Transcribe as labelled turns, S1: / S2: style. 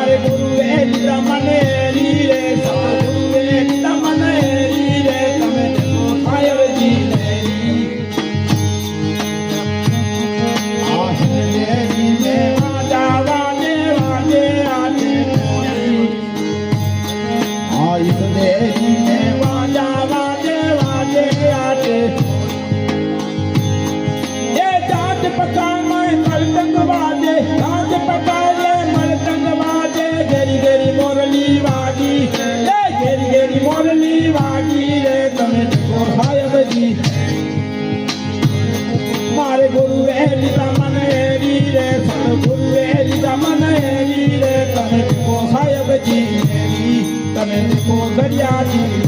S1: મારે ગુરુએ લીધા મને રે સદગુરુએ લીધા મને રે તમે સાહેબજી મારે ગુરુએ લીધા મને રે સદગુરુએ લીધા મને રે તમે સાહેબજી તમે દરિયાજી